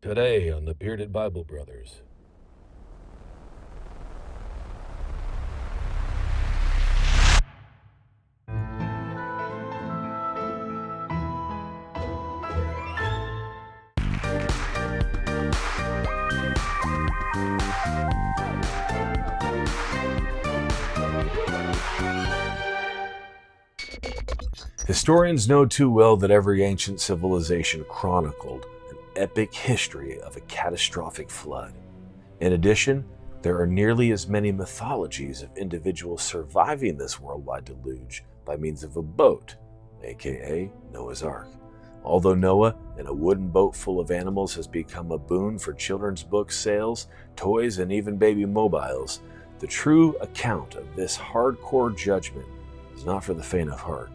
Today on the Bearded Bible Brothers. Historians know too well that every ancient civilization chronicled an epic history of a catastrophic flood. In addition, there are nearly as many mythologies of individuals surviving this worldwide deluge by means of a boat, aka Noah's Ark. Although Noah in a wooden boat full of animals has become a boon for children's book sales, toys, and even baby mobiles, the true account of this hardcore judgment is not for the faint of heart.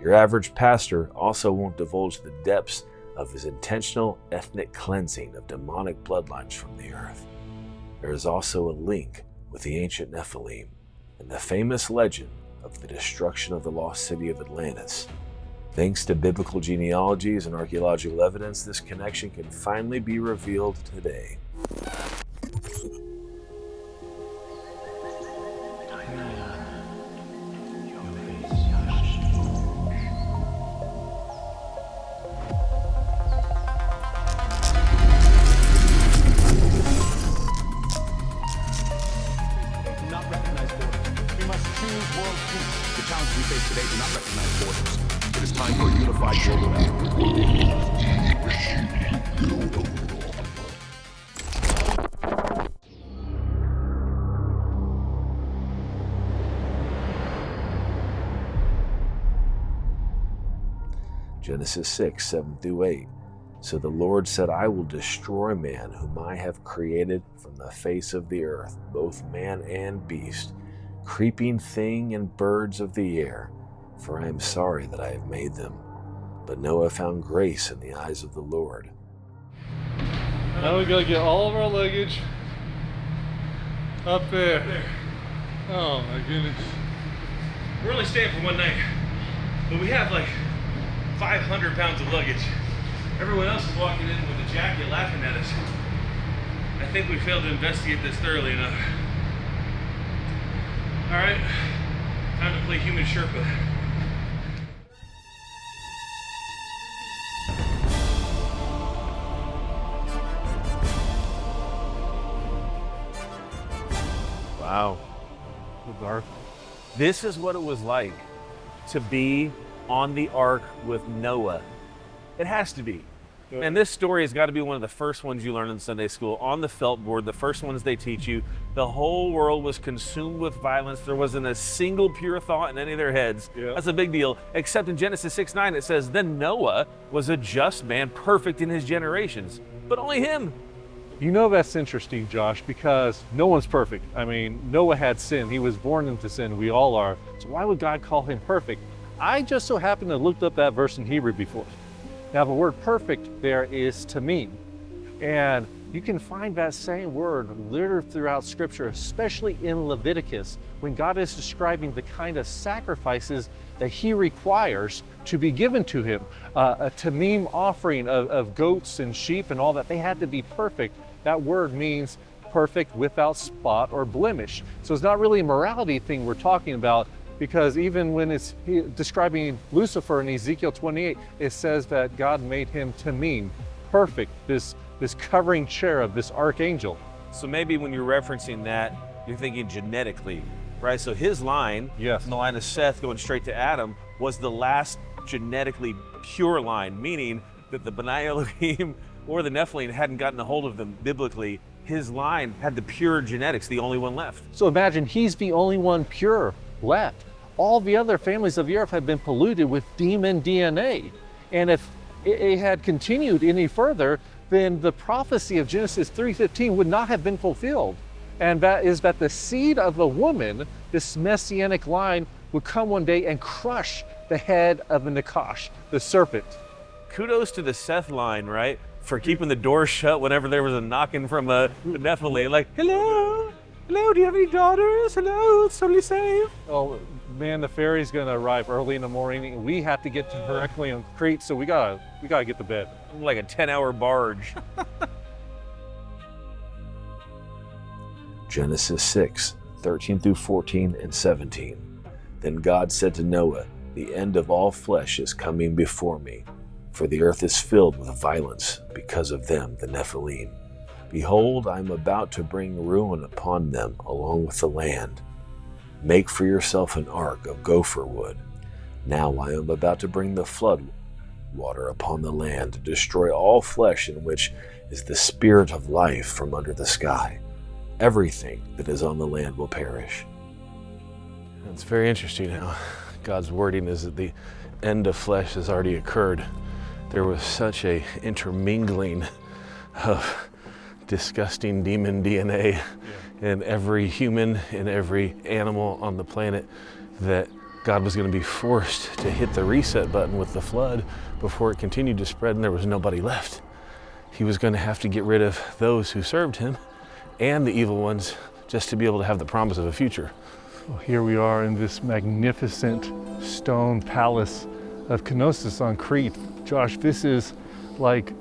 Your average pastor also won't divulge the depths of his intentional ethnic cleansing of demonic bloodlines from the earth. There is also a link with the ancient Nephilim and the famous legend of the destruction of the lost city of Atlantis. Thanks to biblical genealogies and archaeological evidence, this connection can finally be revealed today. Genesis 6, 7-8. So the Lord said, I will destroy man whom I have created from the face of the earth, both man and beast, creeping thing and birds of the air, for I am sorry that I have made them. But Noah found grace in the eyes of the Lord. Now we gotta get all of our luggage up there. Oh my goodness. We're only staying for one night, but we have like 500 pounds of luggage. Everyone else is walking in with a jacket laughing at us. I think we failed to investigate this thoroughly enough. Alright, time to play human Sherpa. Wow. Dark. This is what it was like to be on the ark with Noah. It has to be. And this story has got to be one of the first ones you learn in Sunday school, on the felt board, the first ones they teach you. The whole world was consumed with violence. There wasn't a single pure thought in any of their heads. Yeah. That's a big deal. Except in Genesis 6:9, it says, then Noah was a just man, perfect in his generations. But only him. You know that's interesting, Josh, because no one's perfect. I mean, Noah had sin. He was born into sin. We all are. So why would God call him perfect? I just so happened to looked up that verse in Hebrew before. Now the word perfect there is tamim. And you can find that same word littered throughout Scripture, especially in Leviticus, when God is describing the kind of sacrifices that he requires to be given to him. A tamim offering of goats and sheep and all that, they had to be perfect. That word means perfect without spot or blemish. So it's not really a morality thing we're talking about, because even when it's describing Lucifer in Ezekiel 28, it says that God made him tamim, perfect, this covering cherub, this archangel. So maybe when you're referencing that, you're thinking genetically, right? So his line, Yes. from the line of Seth going straight to Adam, was the last genetically pure line, meaning that the B'nai Elohim or the Nephilim hadn't gotten a hold of them biblically. His line had the pure genetics, the only one left. So imagine he's the only one pure left. All the other families of the earth have been polluted with demon DNA. And if it had continued any further, then the prophecy of Genesis 3:15 would not have been fulfilled. And that is that the seed of a woman, this messianic line, would come one day and crush the head of the Nakash, the serpent. Kudos to the Seth line, right? For keeping the door shut whenever there was a knocking from a Nephilim, like, hello, do you have any daughters? Hello, it's totally safe. Oh man, the ferry's gonna arrive early in the morning, and we have to get to directly on Crete, so we gotta get to bed. Like a 10-hour barge. Genesis 6, 13 through 14 and 17. Then God said to Noah, the end of all flesh is coming before me, for the earth is filled with violence because of them, the Nephilim. Behold, I am about to bring ruin upon them along with the land. Make for yourself an ark of gopher wood. Now I am about to bring the flood water upon the land to destroy all flesh in which is the spirit of life from under the sky. Everything that is on the land will perish. It's very interesting how God's wording is that the end of flesh has already occurred. There was such a intermingling of disgusting demon DNA in every human, in every animal on the planet, that God was going to be forced to hit the reset button with the flood before it continued to spread and there was nobody left. He was going to have to get rid of those who served him and the evil ones just to be able to have the promise of a future. Well, here we are in this magnificent stone palace of Knossos on Crete. Josh, this is like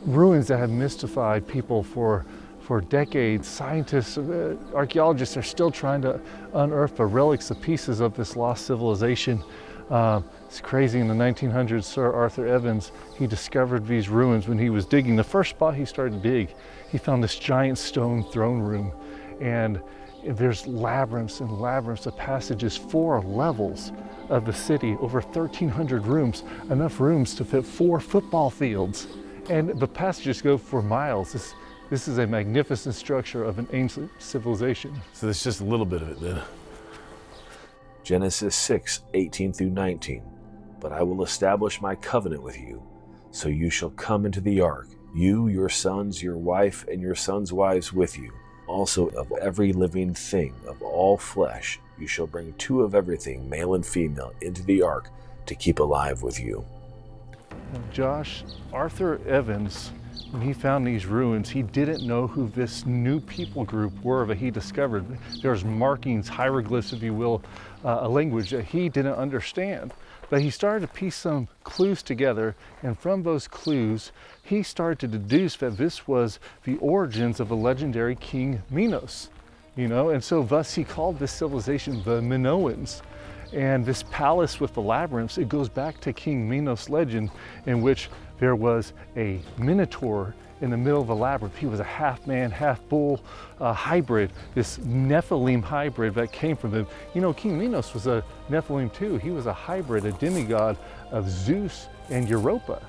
ruins that have mystified people for decades. Scientists, archaeologists are still trying to unearth the relics, the pieces of this lost civilization. It's crazy. In the 1900s, Sir Arthur Evans, he discovered these ruins when he was digging. The first spot he started to dig, he found this giant stone throne room, and there's labyrinths and labyrinths of passages, 4 levels of the city, over 1,300 rooms, enough rooms to fit 4 football fields. And the passages go for miles. This is a magnificent structure of an ancient civilization. So there's just a little bit of it then. Genesis 6, 18 through 19. But I will establish my covenant with you, so you shall come into the ark, you, your sons, your wife, and your sons' wives with you. Also of every living thing of all flesh, you shall bring 2 of everything, male and female, into the ark to keep alive with you. Josh, Arthur Evans, when he found these ruins, he didn't know who this new people group were that he discovered. There's markings, hieroglyphs, if you will, a language that he didn't understand. But he started to piece some clues together, and from those clues, he started to deduce that this was the origins of the legendary King Minos, and so thus he called this civilization the Minoans. And this palace with the labyrinths, it goes back to King Minos' legend, in which there was a minotaur in the middle of the labyrinth. He was a half man, half bull hybrid, this Nephilim hybrid that came from them. King Minos was a Nephilim too. He was a hybrid, a demigod of Zeus and Europa.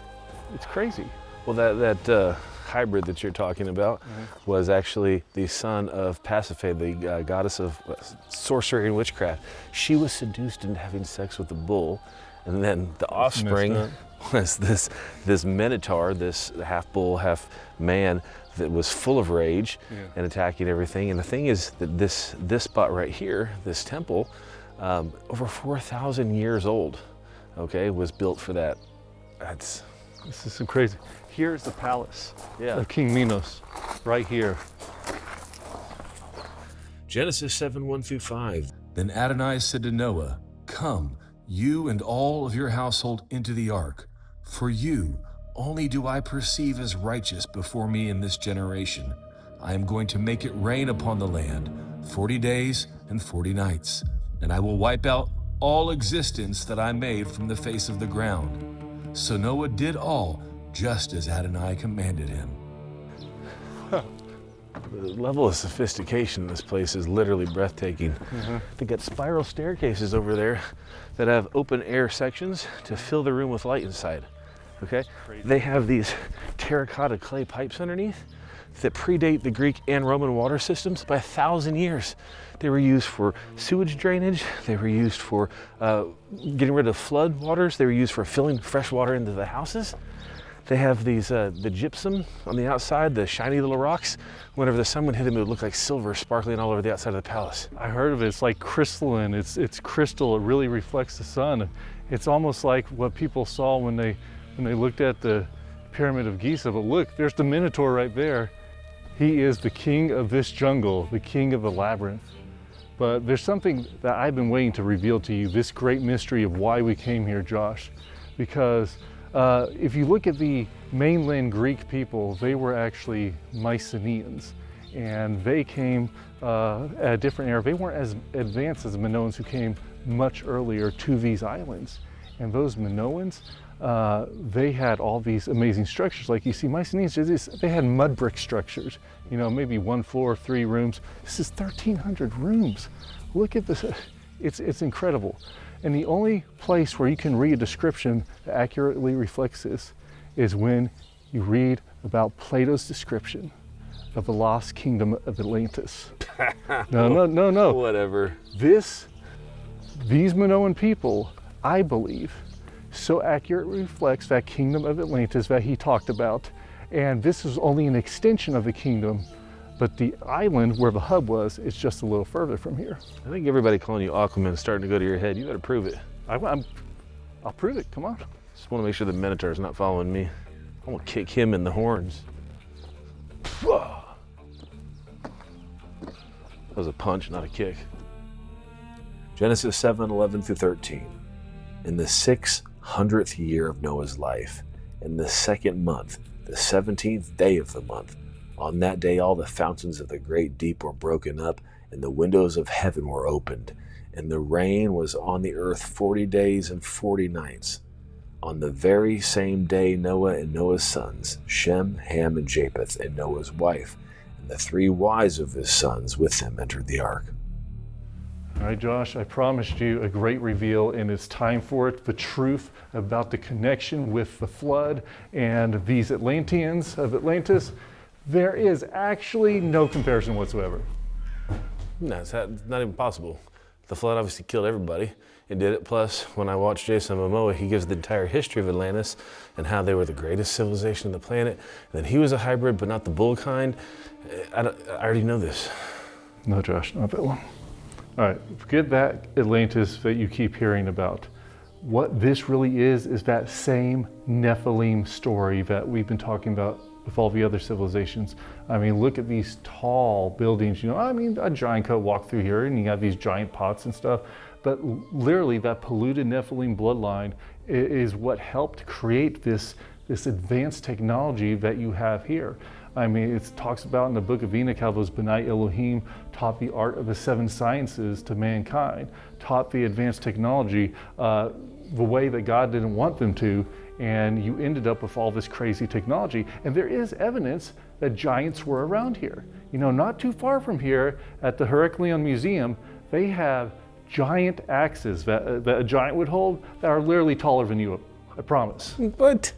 It's crazy. Well, that hybrid that you're talking about was actually the son of Pasiphae, the goddess of sorcery and witchcraft. She was seduced into having sex with the bull, and then the offspring was this minotaur, this half bull, half man that was full of rage and attacking everything. And the thing is that this spot right here, this temple, over 4,000 years old, was built for that. This is so crazy. Here's the palace of King Minos, right here. Genesis 7, 1 through 5. Then Adonai said to Noah, Come, you and all of your household into the ark, for you only do I perceive as righteous before me in this generation. I am going to make it rain upon the land 40 days and 40 nights, and I will wipe out all existence that I made from the face of the ground. So Noah did all just as Adonai commanded him. The level of sophistication in this place is literally breathtaking. They got spiral staircases over there that have open air sections to fill the room with light inside. They have these terracotta clay pipes underneath that predate the Greek and Roman water systems by 1,000 years. They were used for sewage drainage. They were used for getting rid of flood waters. They were used for filling fresh water into the houses. They have these, the gypsum on the outside, the shiny little rocks. Whenever the sun would hit them, it would look like silver sparkling all over the outside of the palace. I heard of it. It's like crystalline. It's crystal. It really reflects the sun. It's almost like what people saw when they looked at the Pyramid of Giza. But look, there's the Minotaur right there. He is the king of this jungle, the king of the labyrinth. But there's something that I've been waiting to reveal to you, this great mystery of why we came here, Josh. Because if you look at the mainland Greek people, they were actually Mycenaeans. and they came at a different era. They weren't as advanced as the Minoans, who came much earlier to these islands. And those Minoans, they had all these amazing structures. Like you see, Mycenaeans, they had mud brick structures, you know, maybe 1 floor, 3 rooms. This is 1,300 rooms. Look at this, it's incredible. And the only place where you can read a description that accurately reflects this is when you read about Plato's description of the lost kingdom of Atlantis. No. Whatever. These Minoan people, I believe, so accurately reflects that kingdom of Atlantis that he talked about. And this is only an extension of the kingdom, but the island where the hub was is just a little further from here. I think everybody calling you Aquaman is starting to go to your head. You better prove it. I'll prove it, come on. Just want to make sure the Minotaur is not following me. I want to kick him in the horns. That was a punch, not a kick. Genesis 7:11-13. In the 600th year of Noah's life, in the 2nd month, the 17th day of the month, on that day all the fountains of the great deep were broken up, and the windows of heaven were opened, and the rain was on the earth 40 days and 40 nights. On the very same day Noah and Noah's sons, Shem, Ham, and Japheth, and Noah's wife, and the 3 wives of his sons with them entered the ark. All right, Josh, I promised you a great reveal, and it's time for it. The truth about the connection with the flood and these Atlanteans of Atlantis. There is actually no comparison whatsoever. No, it's not even possible. The flood obviously killed everybody. It did it. Plus, when I watch Jason Momoa, he gives the entire history of Atlantis and how they were the greatest civilization on the planet. And that he was a hybrid, but not the bull kind. I already know this. No, Josh, not that one. All right, forget that Atlantis that you keep hearing about. What this really is that same Nephilim story that we've been talking about with all the other civilizations. I mean, look at these tall buildings, you know, I mean, a giant could walk through here and you have these giant pots and stuff, but literally that polluted Nephilim bloodline is what helped create this advanced technology that you have here. I mean, it talks about in the book of Enoch how those B'nai Elohim taught the art of the 7 sciences to mankind, taught the advanced technology the way that God didn't want them to, and you ended up with all this crazy technology. And there is evidence that giants were around here. You know, not too far from here at the Heracleon Museum, they have giant axes that a giant would hold that are literally taller than you, I promise. What?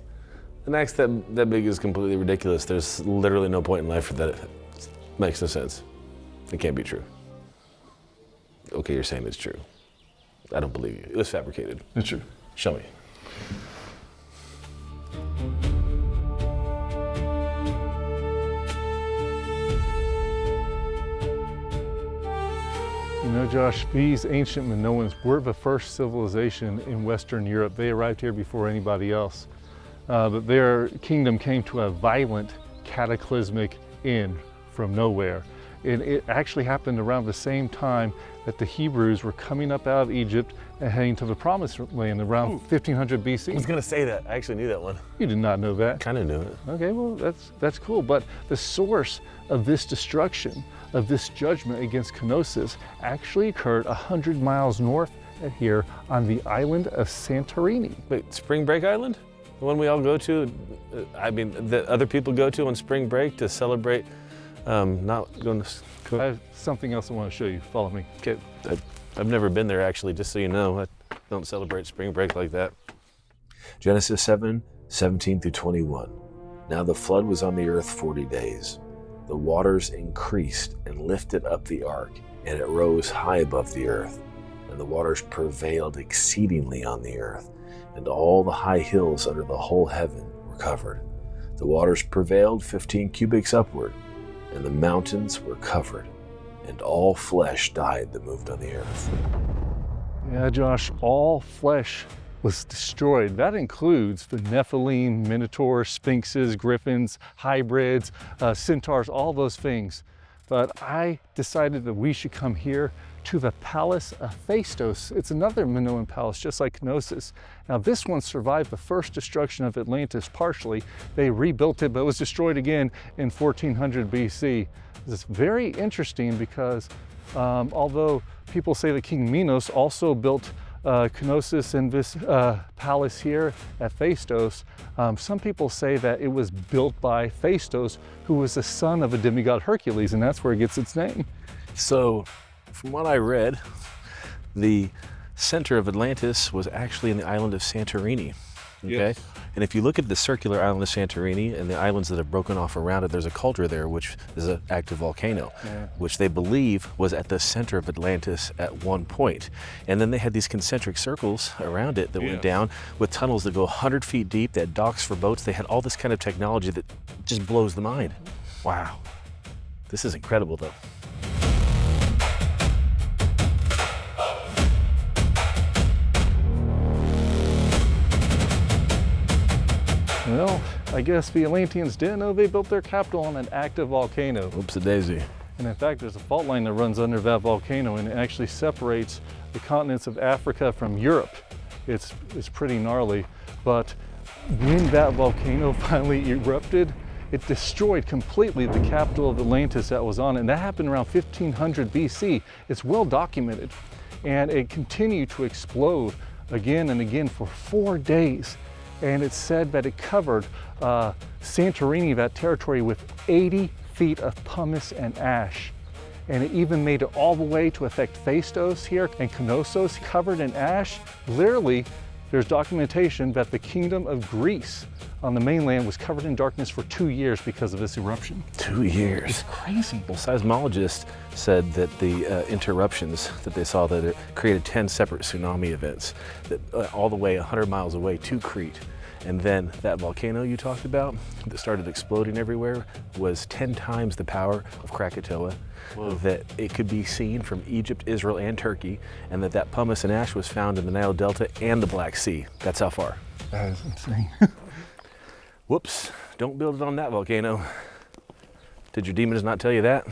An axe that big is completely ridiculous. There's literally no point in life for that. It makes no sense. It can't be true. Okay, you're saying it's true. I don't believe you. It was fabricated. It's true. Show me. You know, Josh, these ancient Minoans were the first civilization in Western Europe. They arrived here before anybody else. But their kingdom came to a violent, cataclysmic end from nowhere. And it actually happened around the same time that the Hebrews were coming up out of Egypt and heading to the Promised Land around 1500 BC. I was gonna say that. I actually knew that one. You did not know that. Kind of knew it. Okay, well, that's cool. But the source of this destruction, of this judgment against Knossos, actually occurred 100 miles north of here on the island of Santorini. Wait, Spring Break Island? The one we all go to, that other people go to on spring break to celebrate not going to... I have something else I want to show you. Follow me. Okay, I've never been there actually, just so you know. I don't celebrate spring break like that. Genesis 7:17-21. Now the flood was on the earth 40 days. The waters increased and lifted up the ark, and it rose high above the earth. And the waters prevailed exceedingly on the earth, and all the high hills under the whole heaven were covered. The waters prevailed 15 cubits upward, and the mountains were covered, and all flesh died that moved on the earth. Yeah, Josh, all flesh was destroyed. That includes the Nephilim, Minotaurs, Sphinxes, Griffins, hybrids, centaurs, all those things. But I decided that we should come here to the Palace of Phaistos. It's another Minoan palace, just like Knossos. Now this one survived the first destruction of Atlantis partially. They rebuilt it, but it was destroyed again in 1400 BC. It's very interesting because although people say that King Minos also built Knossos and this palace here at Phaistos, some people say that it was built by Phaistos, who was the son of a demigod Hercules, and that's where it gets its name. So, from what I read, the center of Atlantis was actually in the island of Santorini. Okay? Yes. And if you look at the circular island of Santorini and the islands that have broken off around it, there's a cauldron there, which is an active volcano, which they believe was at the center of Atlantis at one point. And then they had these concentric circles around it that went down with tunnels that go 100 feet deep. They had docks for boats. They had all this kind of technology that just blows the mind. Wow. This is incredible, though. Well, I guess the Atlanteans didn't know they built their capital on an active volcano. Oops-a-daisy. And in fact, there's a fault line that runs under that volcano, and it actually separates the continents of Africa from Europe. It's pretty gnarly, but when that volcano finally erupted, it destroyed completely the capital of Atlantis that was on it, and that happened around 1500 BC. It's well documented, and it continued to explode again and again for 4 days. And it's said that it covered Santorini, that territory, with 80 feet of pumice and ash. And it even made it all the way to affect Phaistos here, and Knossos covered in ash. Literally, there's documentation that the kingdom of Greece on the mainland was covered in darkness for 2 years because of this eruption. 2 years. It's crazy. Well, seismologists said that the interruptions that they saw, that it created 10 separate tsunami events that all the way 100 miles away to Crete. And then that volcano you talked about that started exploding everywhere was 10 times the power of Krakatoa. Whoa. That it could be seen from Egypt, Israel, and Turkey, and that pumice and ash was found in the Nile Delta and the Black Sea. That's how far. That is insane. Whoops, don't build it on that volcano. Did your demons not tell you that?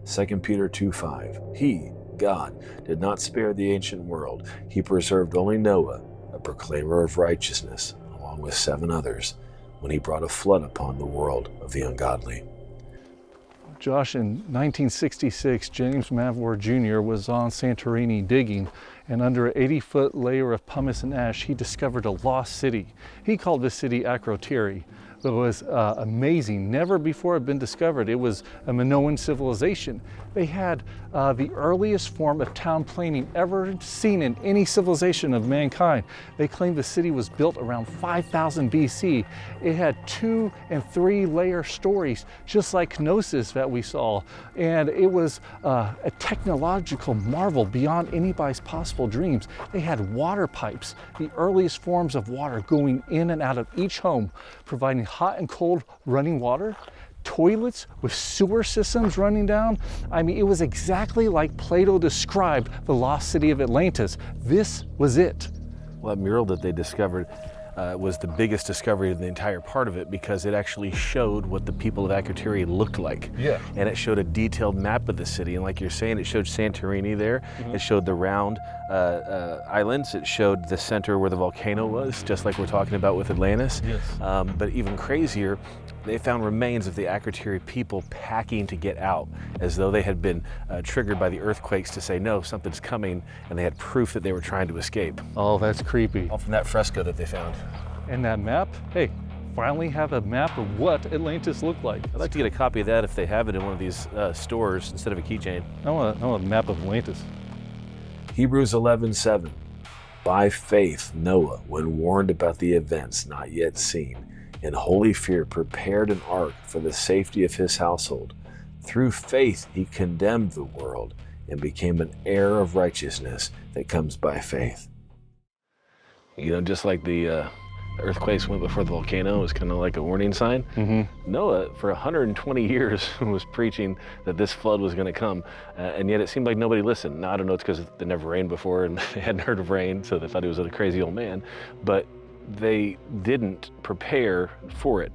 2 Peter 2:5. He, God, did not spare the ancient world. He preserved only Noah, a proclaimer of righteousness, along with 7 others, when he brought a flood upon the world of the ungodly. Josh, in 1966, James Mavor Jr. was on Santorini digging, and under an 80-foot layer of pumice and ash, he discovered a lost city. He called this city Akrotiri. It was amazing, never before had been discovered. It was a Minoan civilization. They had the earliest form of town planning ever seen in any civilization of mankind. They claimed the city was built around 5000 BC. It had 2- and 3-layer stories, just like Knossos that we saw. And it was a technological marvel beyond anybody's possible dreams. They had water pipes, the earliest forms of water going in and out of each home, providing hot and cold running water, toilets with sewer systems running down. I mean, it was exactly like Plato described the lost city of Atlantis. This was it. Well, that mural that they discovered was the biggest discovery of the entire part of it, because it actually showed what the people of Akrotiri looked like. Yeah. And it showed a detailed map of the city. And like you're saying, it showed Santorini there. Mm-hmm. It showed the round islands. It showed the center where the volcano was, just like we're talking about with Atlantis. Yes. But even crazier, they found remains of the Akrotiri people packing to get out, as though they had been triggered by the earthquakes to say, no, something's coming, and they had proof that they were trying to escape. Oh, that's creepy. All from that fresco that they found. And that map, hey, finally have a map of what Atlantis looked like. I'd like to get a copy of that if they have it in one of these stores instead of a keychain. I want a map of Atlantis. Hebrews 11:7. By faith, Noah, when warned about the events not yet seen, in holy fear prepared an ark for the safety of his household. Through faith he condemned the world and became an heir of righteousness that comes by faith. You know, just like the earthquakes went before the volcano, it was kind of like a warning sign. Mm-hmm. Noah, for 120 years, was preaching that this flood was going to come, and yet it seemed like nobody listened. Now, I don't know, it's because it never rained before and they hadn't heard of rain, so they thought he was a crazy old man, but they didn't prepare for it.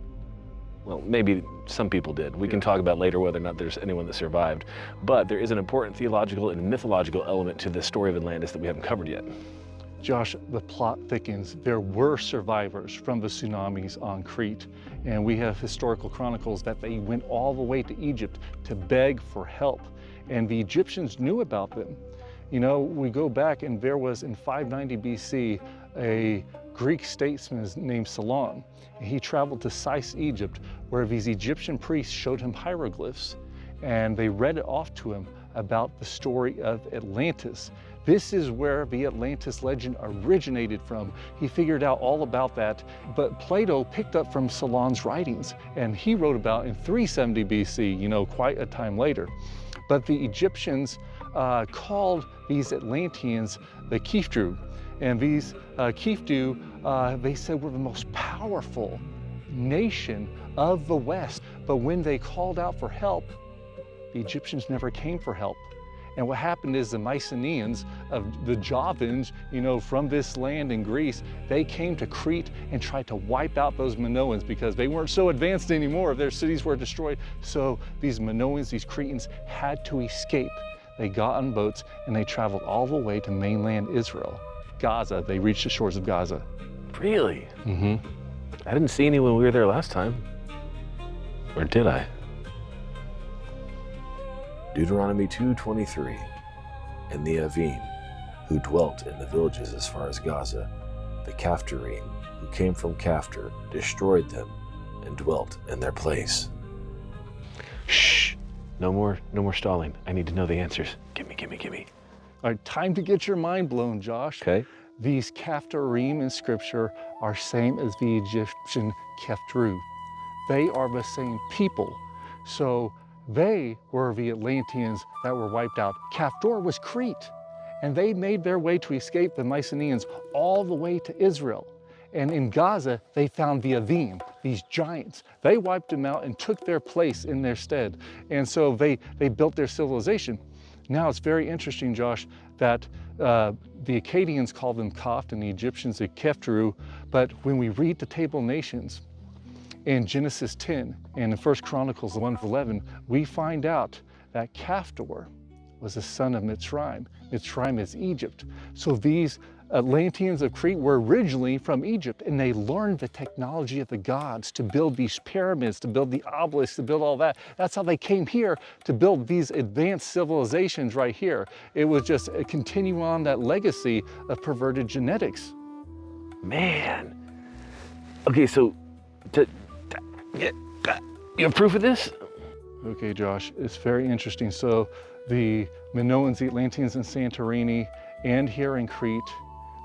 Well, maybe some people did. We can talk about later whether or not there's anyone that survived, but there is an important theological and mythological element to this story of Atlantis that we haven't covered yet. Josh, the plot thickens. There were survivors from the tsunamis on Crete, and we have historical chronicles that they went all the way to Egypt to beg for help, and the Egyptians knew about them. You know, we go back and there was in 590 BC a Greek statesman named Solon. He traveled to Sais, Egypt, where these Egyptian priests showed him hieroglyphs, and they read it off to him about the story of Atlantis. This is where the Atlantis legend originated from. He figured out all about that, but Plato picked up from Solon's writings, and he wrote about in 370 BC, you know, quite a time later. But the Egyptians called these Atlanteans the Caphtor, and these Caphtor, they said, were the most powerful nation of the West. But when they called out for help, the Egyptians never came for help. And what happened is the Mycenaeans, of the Javans, you know, from this land in Greece, they came to Crete and tried to wipe out those Minoans because they weren't so advanced anymore. Their cities were destroyed. So these Minoans, these Cretans, had to escape. They got on boats and they traveled all the way to mainland Israel. Gaza, they reached the shores of Gaza. Really? Mm-hmm. I didn't see any when we were there last time. Or did I? Deuteronomy 2:23, and the Avim, who dwelt in the villages as far as Gaza, the Caphtorim, who came from Caphtor, destroyed them and dwelt in their place. Shh! No more stalling. I need to know the answers. Gimme. All right, time to get your mind blown, Josh. Okay. These Caphtorim in scripture are same as the Egyptian Caphtor. They are the same people. So they were the Atlanteans that were wiped out. Caphtor was Crete, and they made their way to escape the Mycenaeans all the way to Israel. And in Gaza, they found the Avim, these giants. They wiped them out and took their place in their stead. And so they built their civilization. Now it's very interesting, Josh, that the Akkadians call them Caphtor and the Egyptians the Caphtor, but when we read the Table of Nations, in Genesis 10 and in 1 Chronicles 1:11, we find out that Caphtor was the son of Mitzrayim. Mitzrayim is Egypt. So these Atlanteans of Crete were originally from Egypt, and they learned the technology of the gods to build these pyramids, to build the obelisks, to build all that. That's how they came here to build these advanced civilizations right here. It was just a continue on that legacy of perverted genetics. Man. Okay, so you have proof of this? Okay, Josh, it's very interesting. So the Minoans, the Atlanteans in Santorini, and here in Crete,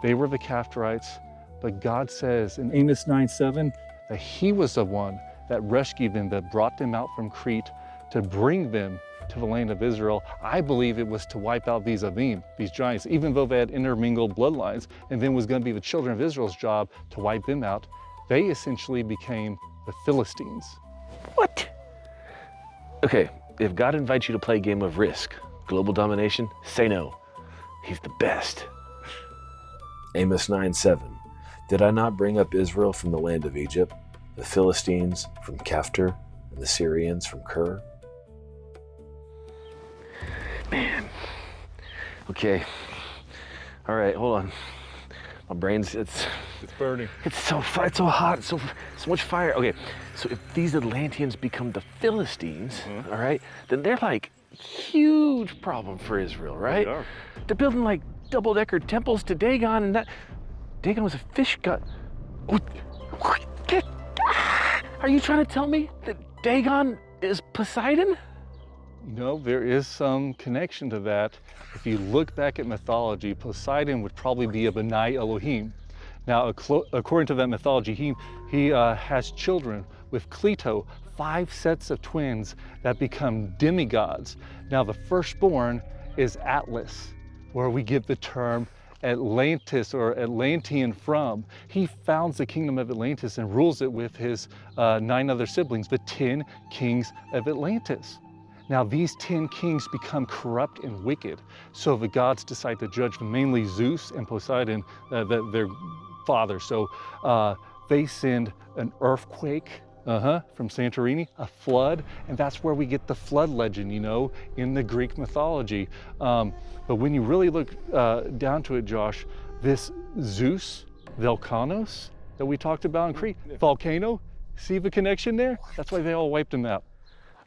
they were the Caphtorites, but God says in Amos 9:7 that he was the one that rescued them, that brought them out from Crete to bring them to the land of Israel. I believe it was to wipe out these Avim, these giants, even though they had intermingled bloodlines, and then was going to be the children of Israel's job to wipe them out. They essentially became the Philistines. What? Okay, if God invites you to play a game of Risk, global domination, say no. He's the best. Amos 9:7, did I not bring up Israel from the land of Egypt, the Philistines from Caphtor, and the Syrians from Kir? Man. Okay. All right, hold on. My brain's, it's burning. It's so hot, it's so much fire. Okay, so if these Atlanteans become the Philistines, all right, then they're like huge problem for Israel, right? They are. They're building like double-decker temples to Dagon, and that Dagon was a fish god. Are you trying to tell me that Dagon is Poseidon? You know, there is some connection to that. If you look back at mythology, Poseidon would probably be a Benai Elohim. Now, according to that mythology, he has children with Cleto, 5 sets of twins that become demigods. Now, the firstborn is Atlas, where we get the term Atlantis or Atlantean from. He founds the kingdom of Atlantis and rules it with his 9 other siblings, the 10 kings of Atlantis. Now these 10 kings become corrupt and wicked, so the gods decide to judge them, mainly Zeus and Poseidon, their father. So they send an earthquake from Santorini, a flood, and that's where we get the flood legend, you know, in the Greek mythology. But when you really look down to it, Josh, this Zeus, volcanos that we talked about in Crete, volcano, see the connection there? That's why they all wiped them out.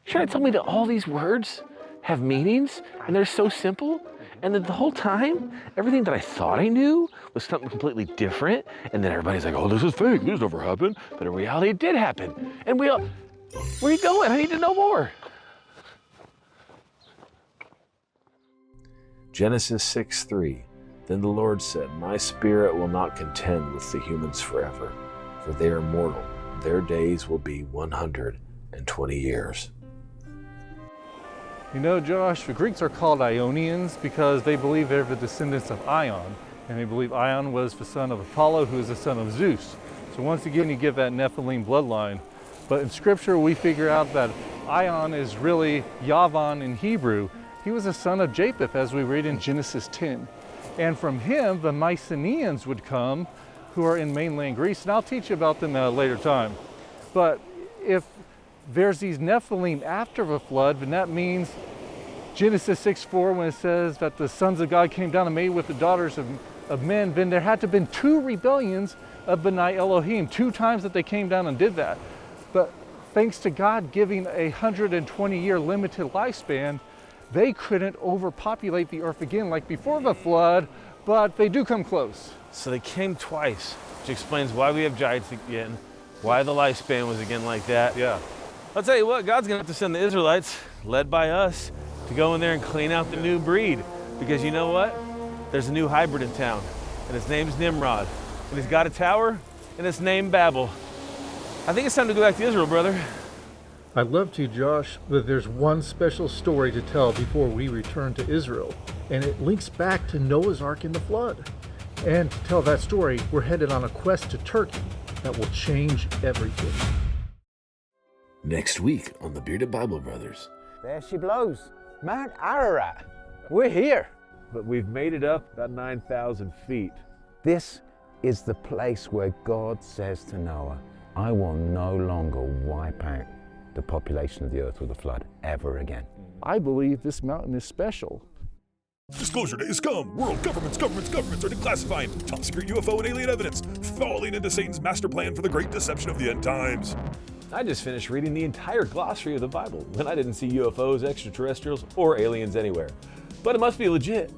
You're trying to tell me that all these words have meanings and they're so simple? And that the whole time, everything that I thought I knew was something completely different. And then everybody's like, oh, this is fake, this never happened. But in reality, it did happen. And we all, where are you going? I need to know more. Genesis 6:3. Then the Lord said, my spirit will not contend with the humans forever, for they are mortal. Their days will be 120 years. You know, Josh, the Greeks are called Ionians because they believe they're the descendants of Ion, and they believe Ion was the son of Apollo, who is the son of Zeus. So once again, you get that Nephilim bloodline. But in Scripture, we figure out that Ion is really Yavan in Hebrew. He was a son of Japheth, as we read in Genesis 10. And from him, the Mycenaeans would come, who are in mainland Greece, and I'll teach you about them at a later time. But if there's these Nephilim after the flood, then that means Genesis 6:4, when it says that the sons of God came down and made with the daughters of men, then there had to have been 2 rebellions of B'nai Elohim, 2 times that they came down and did that. But thanks to God giving a 120-year limited lifespan, they couldn't overpopulate the earth again like before the flood, but they do come close. So they came twice, which explains why we have giants again, why the lifespan was again like that. Yeah. I'll tell you what, God's gonna have to send the Israelites, led by us, to go in there and clean out the new breed. Because you know what? There's a new hybrid in town, and his name's Nimrod. And he's got a tower, and it's named Babel. I think it's time to go back to Israel, brother. I'd love to, Josh, but there's one special story to tell before we return to Israel, and it links back to Noah's Ark and the flood. And to tell that story, we're headed on a quest to Turkey that will change everything. Next week on the Bearded Bible Brothers. There she blows. Mount Ararat. We're here. But we've made it up about 9,000 feet. This is the place where God says to Noah, I will no longer wipe out the population of the earth with a flood ever again. I believe this mountain is special. Disclosure day has come. World governments are declassifying top secret UFO and alien evidence, falling into Satan's master plan for the great deception of the end times. I just finished reading the entire glossary of the Bible, and I didn't see UFOs, extraterrestrials, or aliens anywhere. But it must be legit.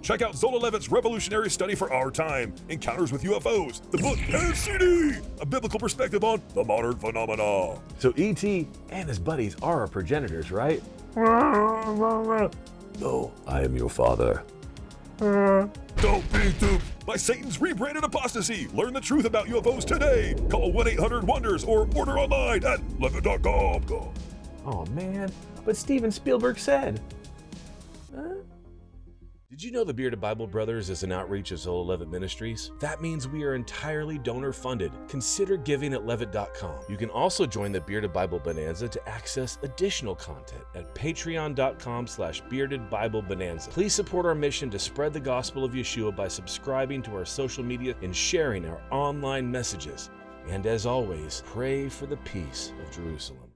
Check out Zola Levitt's revolutionary study for our time, Encounters with UFOs, the book and CD, a biblical perspective on the modern phenomena. So E.T. and his buddies are our progenitors, right? No, I am your father. Don't be duped by Satan's rebranded apostasy. Learn the truth about UFOs today. Call 1-800-WONDERS or order online at levitt.com. Oh man, but Steven Spielberg said. Did you know the Bearded Bible Brothers is an outreach of Zola Levitt Ministries? That means we are entirely donor-funded. Consider giving at levitt.com. You can also join the Bearded Bible Bonanza to access additional content at patreon.com/beardedbiblebonanza. Please support our mission to spread the gospel of Yeshua by subscribing to our social media and sharing our online messages. And as always, pray for the peace of Jerusalem.